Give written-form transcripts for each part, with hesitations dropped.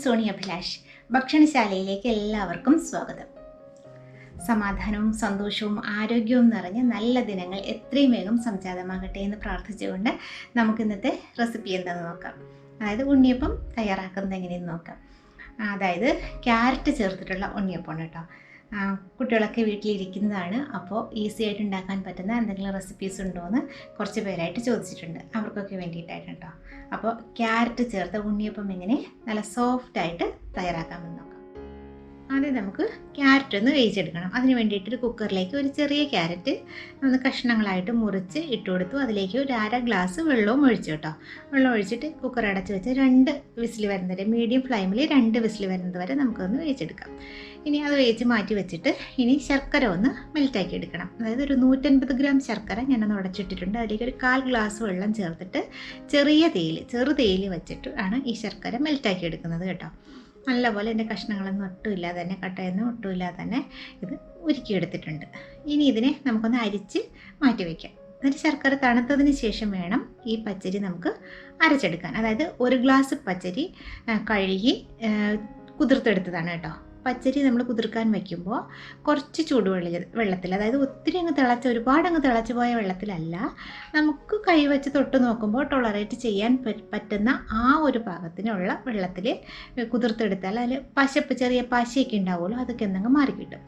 Sony Abhilash. ഭക്ഷണശാലയിലേക്ക് എല്ലാവർക്കും സ്വാഗതം. സമാധാനവും സന്തോഷവും ആരോഗ്യവും നിറഞ്ഞ നല്ല ദിനങ്ങൾ എത്രയും വേഗം സംജാതമാകട്ടെ എന്ന് പ്രാർത്ഥിച്ചുകൊണ്ട് നമുക്ക് ഇന്നത്തെ റെസിപ്പി എന്താണെന്ന് നോക്കാം. അതായത് ഉണ്ണിയപ്പം തയ്യാറാക്കുന്നത് എങ്ങനെയെന്ന് നോക്കാം. അതായത് ക്യാരറ്റ് ചേർത്തിട്ടുള്ള ഉണ്ണിയപ്പമാണ് കേട്ടോ. കുട്ടികളൊക്കെ വീട്ടിലിരിക്കുന്നതാണ്. അപ്പോൾ ഈസി ആയിട്ട് ഉണ്ടാക്കാൻ പറ്റുന്ന എന്തെങ്കിലും റെസിപ്പീസ് ഉണ്ടോ എന്ന് കുറച്ച് പേരായിട്ട് ചോദിച്ചിട്ടുണ്ട്. അവർക്കൊക്കെ വേണ്ടിയിട്ടായിട്ട് കേട്ടോ. അപ്പോൾ ക്യാരറ്റ് ചേർത്ത ഉണ്ണിയപ്പം എങ്ങനെ നല്ല സോഫ്റ്റായിട്ട് തയ്യാറാക്കാമെന്ന് നോക്കാം. ആദ്യം നമുക്ക് ക്യാരറ്റ് ഒന്ന് വേവിച്ചെടുക്കണം. അതിന് വേണ്ടിയിട്ടൊരു കുക്കറിലേക്ക് ഒരു ചെറിയ ക്യാരറ്റ് ഒന്ന് കഷ്ണങ്ങളായിട്ട് മുറിച്ച് ഇട്ട് കൊടുത്തു. അതിലേക്ക് ഒരു അര ഗ്ലാസ് വെള്ളവും ഒഴിച്ചു കേട്ടോ. വെള്ളം ഒഴിച്ചിട്ട് കുക്കർ അടച്ച് വെച്ച് 2 വിസിൽ വരുന്നത് വരെ, മീഡിയം ഫ്ലെയിമിൽ 2 വിസിൽ വരുന്നത് വരെ നമുക്കൊന്ന് വേവിച്ചെടുക്കാം. ഇനി അത് വേവിച്ച് മാറ്റി വെച്ചിട്ട് ഇനി ശർക്കര ഒന്ന് മെൽറ്റാക്കി എടുക്കണം. അതായത് ഒരു 150 ഗ്രാം ശർക്കര ഞാനൊന്ന് ഉടച്ചിട്ടിട്ടുണ്ട്. അതിലേക്ക് ഒരു 1/4 ഗ്ലാസ് വെള്ളം ചേർത്തിട്ട് ചെറു തേയില് വെച്ചിട്ട് ആണ് ഈ ശർക്കര മെൽറ്റാക്കി എടുക്കുന്നത് കേട്ടോ. നല്ലപോലെ എൻ്റെ കഷ്ണങ്ങളൊന്നും ഒട്ടുമില്ലാതെ തന്നെ, കട്ടയൊന്നും ഒട്ടുമില്ലാതെ തന്നെ ഇത് ഉരുക്കിയെടുത്തിട്ടുണ്ട്. ഇനി ഇതിനെ നമുക്കൊന്ന് അരിച്ച് മാറ്റി വയ്ക്കാം. എന്നിട്ട് ശർക്കര തണുത്തതിന് ശേഷം വേണം ഈ പച്ചരി നമുക്ക് അരച്ചെടുക്കാൻ. അതായത് 1 ഗ്ലാസ് പച്ചരി കഴുകി കുതിർത്തെടുത്തതാണ് കേട്ടോ. പച്ചരി നമ്മൾ കുതിർക്കാൻ വയ്ക്കുമ്പോൾ കുറച്ച് വെള്ളത്തിൽ, അതായത് ഒത്തിരി ഒരുപാട് തിളച്ച് പോയ വെള്ളത്തിലല്ല, നമുക്ക് കൈ വെച്ച് തൊട്ട് നോക്കുമ്പോൾ ടോളറേറ്റ് ചെയ്യാൻ പറ്റുന്ന ആ ഒരു പാകത്തിനുള്ള വെള്ളത്തിൽ കുതിർത്തെടുത്താൽ അതിൽ ചെറിയ പശയൊക്കെ ഉണ്ടാവുമല്ലോ, അതൊക്കെ എന്തെങ്കിലും മാറിക്കിട്ടും.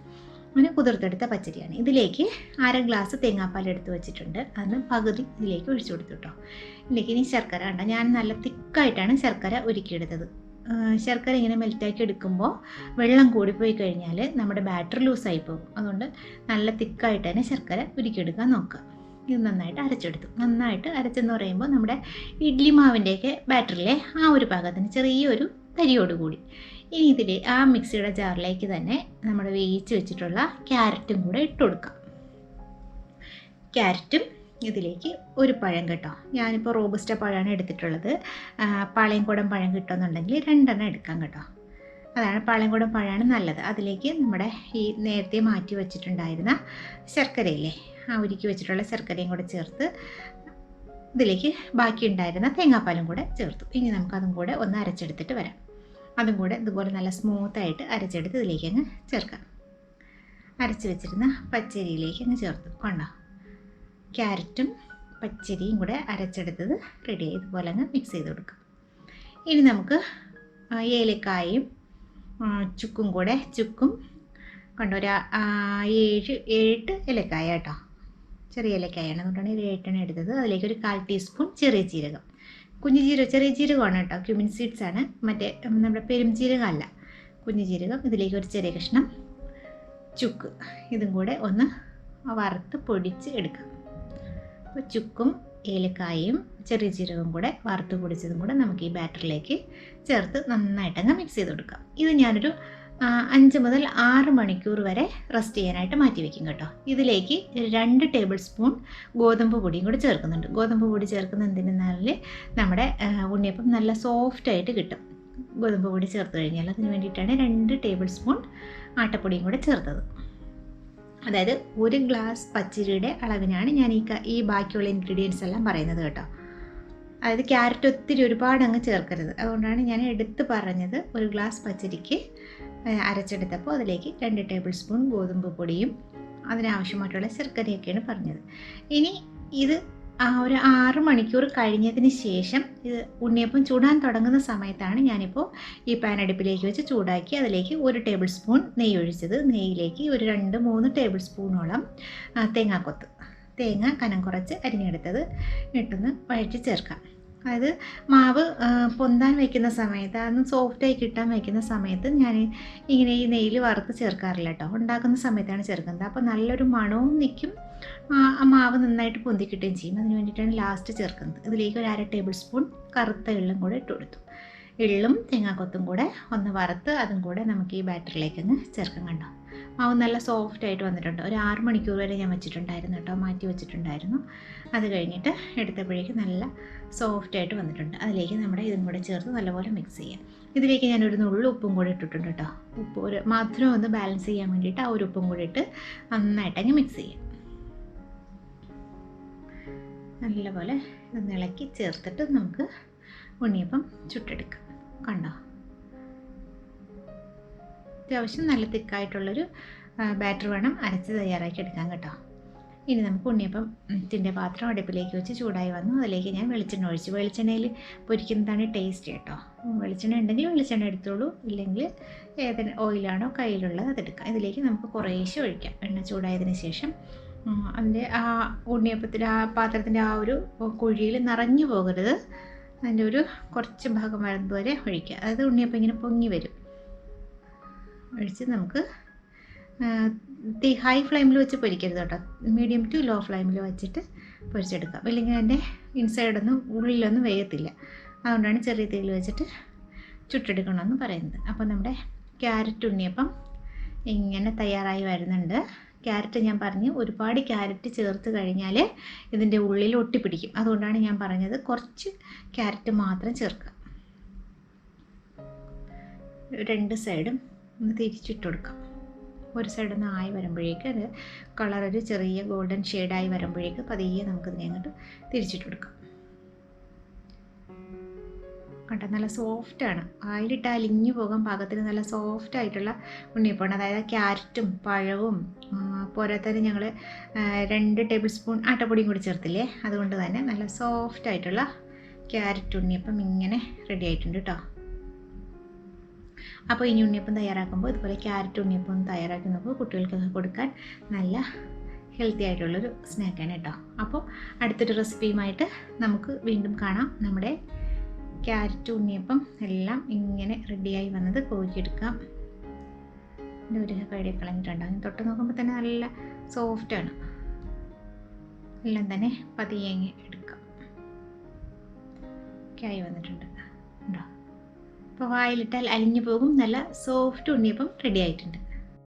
അങ്ങനെ കുതിർത്തെടുത്ത പച്ചരിയാണ്. ഇതിലേക്ക് 1/2 ഗ്ലാസ് തേങ്ങാപ്പാൽ എടുത്ത് വെച്ചിട്ടുണ്ട്. അതിന് പകുതി ഇതിലേക്ക് ഒഴിച്ചു കൊടുത്തു കേട്ടോ. ഇതിലേക്ക് ഇനി ശർക്കര കണ്ട, ഞാൻ നല്ല തിക്കായിട്ടാണ് ശർക്കര ഉരുക്കിയെടുത്തത്. ശർക്കര ഇങ്ങനെ മെൽറ്റാക്കി എടുക്കുമ്പോൾ വെള്ളം കൂടിപ്പോയി കഴിഞ്ഞാൽ നമ്മുടെ ബാറ്റർ ലൂസായി പോകും. അതുകൊണ്ട് നല്ല തിക്കായിട്ട് തന്നെ ശർക്കര ഉരുക്കിയെടുക്കാൻ നോക്കുക. ഇത് നന്നായിട്ട് അരച്ചെടുത്തു. നന്നായിട്ട് അരച്ചെന്ന് പറയുമ്പോൾ നമ്മുടെ ഇഡ്ഡലി മാവിൻ്റെയൊക്കെ ബാറ്ററിലെ ആ ഒരു പാകത്തിന് ചെറിയൊരു തരിയോടുകൂടി. ഇനി ഇതിൽ ആ മിക്സിയുടെ ജാറിലേക്ക് തന്നെ നമ്മൾ വേവിച്ച് വെച്ചിട്ടുള്ള ക്യാരറ്റും കൂടെ ഇട്ട് കൊടുക്കാം. ക്യാരറ്റും ഇതിലേക്ക് ഒരു പഴം കേട്ടോ. ഞാനിപ്പോൾ റോബസ്റ്റ പഴമാണ് എടുത്തിട്ടുള്ളത്. പാളയംകുടം പഴം കിട്ടുമെന്നുണ്ടെങ്കിൽ 2 എടുക്കാം കേട്ടോ. അതാണ് പാളയംകുടം പഴമാണ് നല്ലത്. അതിലേക്ക് നമ്മുടെ ഈ നേരത്തെ മാറ്റി വെച്ചിട്ടുണ്ടായിരുന്ന ശർക്കരയില്ലേ, ആ ഉരുക്കി വെച്ചിട്ടുള്ള ശർക്കരയും കൂടെ ചേർത്ത് ഇതിലേക്ക് ബാക്കി ഉണ്ടായിരുന്ന തേങ്ങാപ്പാലും കൂടെ ചേർത്തു. ഇനി നമുക്കതും കൂടെ ഒന്ന് അരച്ചെടുത്തിട്ട് വരാം. അതും കൂടെ ഇതുപോലെ നല്ല സ്മൂത്തായിട്ട് അരച്ചെടുത്ത് ഇതിലേക്ക് അങ്ങ് ചേർക്കാം. അരച്ച് വെച്ചിരുന്ന പച്ചരിയിലേക്ക് അങ്ങ് ചേർത്തു. കൊണ്ടോ, ക്യാരറ്റും പച്ചരിയും കൂടെ അരച്ചെടുത്തത് റെഡിയായി. ഇതുപോലെ അങ്ങ് മിക്സ് ചെയ്ത് കൊടുക്കാം. ഇനി നമുക്ക് ഏലക്കായും ചുക്കും കണ്ടോ, ഒരു 7 ഏലക്കായ കേട്ടോ. ചെറിയ ഏലക്കായാണ്, അതുകൊണ്ടാണ് 7 എടുത്തത്. അതിലേക്ക് ഒരു 1/4 ടീസ്പൂൺ ചെറിയ ജീരകം, ചെറിയ ജീരകമാണ് കേട്ടോ. ക്യുമിൻ സീഡ്സ് ആണ്, മറ്റേ നമ്മുടെ പെരുംജീരകം അല്ല, കുഞ്ഞു ജീരകം. ഇതിലേക്ക് ഒരു ചെറിയ കഷ്ണം ചുക്ക്, ഇതും കൂടെ ഒന്ന് വറുത്ത് പൊടിച്ച് എടുക്കാം. അപ്പോൾ ചുക്കും ഏലക്കായും ചെറിയ ജീരകവും കൂടെ വറുത്ത് പൊടിച്ചതും കൂടെ നമുക്ക് ഈ ബാറ്ററിലേക്ക് ചേർത്ത് നന്നായിട്ടങ്ങ് മിക്സ് ചെയ്ത് കൊടുക്കാം. ഇത് ഞാനൊരു 5 മുതൽ 6 മണിക്കൂർ വരെ റെസ്റ്റ് ചെയ്യാനായിട്ട് മാറ്റി വയ്ക്കും കേട്ടോ. ഇതിലേക്ക് 2 ടേബിൾ സ്പൂൺ ഗോതമ്പ് പൊടിയും കൂടി ചേർക്കുന്നുണ്ട്. ഗോതമ്പ് പൊടി ചേർക്കുന്ന എന്തിനെന്നാൽ നമ്മുടെ ഉണ്ണിയപ്പം നല്ല സോഫ്റ്റായിട്ട് കിട്ടും. ഗോതമ്പ് പൊടി ചേർത്ത് കഴിഞ്ഞാൽ അതിന് വേണ്ടിയിട്ടാണ് 2 ടേബിൾ സ്പൂൺ ആട്ടപ്പൊടിയും കൂടെ ചേർത്തത്. അതായത് 1 ഗ്ലാസ് പച്ചരിയുടെ അളവിനാണ് ഞാൻ ഈ ബാക്കിയുള്ള ഇൻഗ്രീഡിയൻസ് എല്ലാം പറയുന്നത് കേട്ടോ. അതായത് ക്യാരറ്റ് ഒത്തിരി ഒരുപാട് അങ്ങ് ചേർക്കരുത്. അതുകൊണ്ടാണ് ഞാൻ എടുത്ത് പറഞ്ഞത്. 1 ഗ്ലാസ് പച്ചരിക്ക് അരച്ചെടുത്തപ്പോൾ അതിലേക്ക് 2 ടേബിൾ സ്പൂൺ ഗോതമ്പ് പൊടിയും അതിനാവശ്യമായിട്ടുള്ള ശർക്കരയൊക്കെയാണ് പറഞ്ഞത്. ഇനി ഇത് ഒരു 6 മണിക്കൂർ കഴിഞ്ഞതിന് ശേഷം ഇത് ഉണ്ണിയപ്പം ചൂടാൻ തുടങ്ങുന്ന സമയത്താണ് ഞാനിപ്പോൾ ഈ പാൻ അടുപ്പിലേക്ക് വെച്ച് ചൂടാക്കി അതിലേക്ക് 1 ടേബിൾ സ്പൂൺ നെയ്യ് ഒഴിച്ചത്. നെയ്യിലേക്ക് ഒരു 2-3 ടേബിൾ സ്പൂണോളം തേങ്ങ കനം കുറച്ച് അരിഞ്ഞെടുത്തത് ഇട്ടൊന്ന് വഴറ്റി ചേർക്കാം. അതായത് മാവ് പൊന്താൻ വയ്ക്കുന്ന സമയത്ത്, അതൊന്ന് സോഫ്റ്റായി കിട്ടാൻ വയ്ക്കുന്ന സമയത്ത് ഞാൻ ഇങ്ങനെ ഈ നെയ്യിൽ വറുത്ത് ചേർക്കാറില്ല കേട്ടോ. ഉണ്ടാക്കുന്ന സമയത്താണ് ചേർക്കുന്നത്. അപ്പോൾ നല്ലൊരു മണവും നിൽക്കും, മാവ് നന്നായിട്ട് പൊന്തി കിട്ടുകയും ചെയ്യും. അതിന് വേണ്ടിയിട്ടാണ് ലാസ്റ്റ് ചേർക്കുന്നത്. ഇതിലേക്ക് ഒരു 1/2 ടേബിൾ സ്പൂൺ കറുത്ത എള്ളും കൂടെ ഇട്ട് കൊടുത്തു. എള്ളും തേങ്ങാക്കൊത്തും കൂടെ ഒന്ന് വറുത്ത് അതും കൂടെ നമുക്ക് ഈ ബാറ്ററിലേക്ക് അങ്ങ് ചേർക്കാം. കണ്ടോ, മാവ് നല്ല സോഫ്റ്റായിട്ട് വന്നിട്ടുണ്ട്. ഒരു 6 മണിക്കൂർ വരെ ഞാൻ വെച്ചിട്ടുണ്ടായിരുന്നു കേട്ടോ, മാറ്റി വെച്ചിട്ടുണ്ടായിരുന്നു. അത് കഴിഞ്ഞിട്ട് എടുത്തപ്പോഴേക്കും നല്ല സോഫ്റ്റായിട്ട് വന്നിട്ടുണ്ട്. അതിലേക്ക് നമ്മുടെ ഇതും കൂടെ ചേർത്ത് നല്ലപോലെ മിക്സ് ചെയ്യാം. ഇതിലേക്ക് ഞാനൊരു നുള്ളു ഉപ്പും കൂടെ ഇട്ടിട്ടുണ്ട് കേട്ടോ. ഒരു മധുരം ഒന്ന് ബാലൻസ് ചെയ്യാൻ വേണ്ടിയിട്ട് ആ ഒരു ഉപ്പും കൂടി ഇട്ട് നന്നായിട്ടങ്ങ് മിക്സ് ചെയ്യാം. നല്ലപോലെ ഇളക്കി ചേർത്തിട്ട് നമുക്ക് ഉണ്ണിയപ്പം ചുട്ടെടുക്കാം. കണ്ടോ, അത്യാവശ്യം നല്ല തിക്കായിട്ടുള്ളൊരു ബാറ്റർ വേണം അരച്ച് തയ്യാറാക്കി എടുക്കാൻ കേട്ടോ. ഇനി നമുക്ക് ഉണ്ണിയപ്പത്തിൻ്റെ പാത്രം അടുപ്പിലേക്ക് വെച്ച് ചൂടായി വന്നു. അതിലേക്ക് ഞാൻ വെളിച്ചെണ്ണ ഒഴിച്ചു. വെളിച്ചെണ്ണയിൽ പൊരിക്കുന്നതാണ് ടേസ്റ്റ് കേട്ടോ. വെളിച്ചെണ്ണ ഉണ്ടെങ്കിൽ വെളിച്ചെണ്ണ എടുത്തോളൂ, ഇല്ലെങ്കിൽ ഏത് ഓയിലാണോ കയ്യിലുള്ളത് അതെടുക്കാം. ഇതിലേക്ക് നമുക്ക് കുറേശ്ശെ ഒഴിക്കാം. എണ്ണ ചൂടായതിന് ശേഷം അതിൻ്റെ ആ ഉണ്ണിയപ്പത്തിൻ്റെ ആ പാത്രത്തിൻ്റെ ആ ഒരു കുഴിയിൽ നിറഞ്ഞു പോകരുത്, അതിൻ്റെ ഒരു കുറച്ച് ഭാഗം വരുന്നതുവരെ ഒഴിക്കുക. അതായത് ഉണ്ണിയപ്പം ഇങ്ങനെ പൊങ്ങി വരും. ഒഴിച്ച് നമുക്ക് ഹൈ ഫ്ലെയിമിൽ വെച്ച് പൊരിക്കരുത് കേട്ടോ, മീഡിയം ടു ലോ ഫ്ലെയിമിൽ വെച്ചിട്ട് പൊരിച്ചെടുക്കാം. അല്ലെങ്കിൽ അതിൻ്റെ ഇൻസൈഡൊന്നും ഉള്ളിലൊന്നും വേഗത്തില്ല. അതുകൊണ്ടാണ് ചെറിയ തീയിൽ വെച്ചിട്ട് ചുട്ടെടുക്കണമെന്ന് പറയുന്നത്. അപ്പോൾ നമ്മുടെ ക്യാരറ്റ് ഉണ്ണിയപ്പം ഇങ്ങനെ തയ്യാറായി വരുന്നുണ്ട്. ക്യാരറ്റ് ഞാൻ പറഞ്ഞു, ഒരുപാട് ക്യാരറ്റ് ചേർത്ത് കഴിഞ്ഞാൽ ഇതിൻ്റെ ഉള്ളിൽ ഒട്ടിപ്പിടിക്കും. അതുകൊണ്ടാണ് ഞാൻ പറഞ്ഞത് കുറച്ച് ക്യാരറ്റ് മാത്രം ചേർക്കുക. രണ്ട് സൈഡും ഒന്ന് തിരിച്ചിട്ട് കൊടുക്കാം. ഒരു സൈഡിൽ നിന്ന് ആയി വരുമ്പോഴേക്ക് അത് കളറൊരു ചെറിയ ഗോൾഡൻ ഷെയ്ഡായി വരുമ്പോഴേക്ക് പതിയെ നമുക്കിതിനെ അങ്ങോട്ട് തിരിച്ചിട്ട് കൊടുക്കാം. കണ്ടോ, നല്ല സോഫ്റ്റാണ്. ആയിലിട്ട് അലിഞ്ഞു പോകാൻ പാകത്തിന് നല്ല സോഫ്റ്റ് ആയിട്ടുള്ള ഉണ്ണിയപ്പമാണ്. അതായത് ക്യാരറ്റും പഴവും പോരാത്തതിന് ഞങ്ങൾ 2 ടേബിൾ സ്പൂൺ ആട്ടപ്പൊടിയും കൂടി ചേർത്തില്ലേ, അതുകൊണ്ട് തന്നെ നല്ല സോഫ്റ്റ് ആയിട്ടുള്ള ക്യാരറ്റ് ഉണ്ണിയപ്പം ഇങ്ങനെ റെഡി ആയിട്ടുണ്ട് കേട്ടോ. അപ്പോൾ ഇനി ഉണ്ണിയപ്പം തയ്യാറാക്കുമ്പോൾ ഇതുപോലെ ക്യാരറ്റ് ഉണ്ണിയപ്പം തയ്യാറാക്കി നോക്കുമ്പോൾ കുട്ടികൾക്കൊക്കെ കൊടുക്കാൻ നല്ല ഹെൽത്തി ആയിട്ടുള്ളൊരു സ്നാക്കാണ് കേട്ടോ. അപ്പോൾ അടുത്തൊരു റെസിപ്പിയുമായിട്ട് നമുക്ക് വീണ്ടും കാണാം. നമ്മുടെ ക്യാരറ്റ് ഉണ്ണിയപ്പം എല്ലാം ഇങ്ങനെ റെഡിയായി വന്നത് കോരിയെടുക്കാം. എൻ്റെ ഒരു കഴുകി കളഞ്ഞിട്ടുണ്ടാകും. തൊട്ട് നോക്കുമ്പോൾ തന്നെ നല്ല സോഫ്റ്റാണ്. എല്ലാം തന്നെ പതിയെ എടുക്കാം. ഒക്കെ ആയി വന്നിട്ടുണ്ട് ഉണ്ടോ. അപ്പോൾ വായിലിട്ടാൽ അലിഞ്ഞു പോകും. നല്ല സോഫ്റ്റ് ഉണ്ണിയപ്പം റെഡി ആയിട്ടുണ്ട്.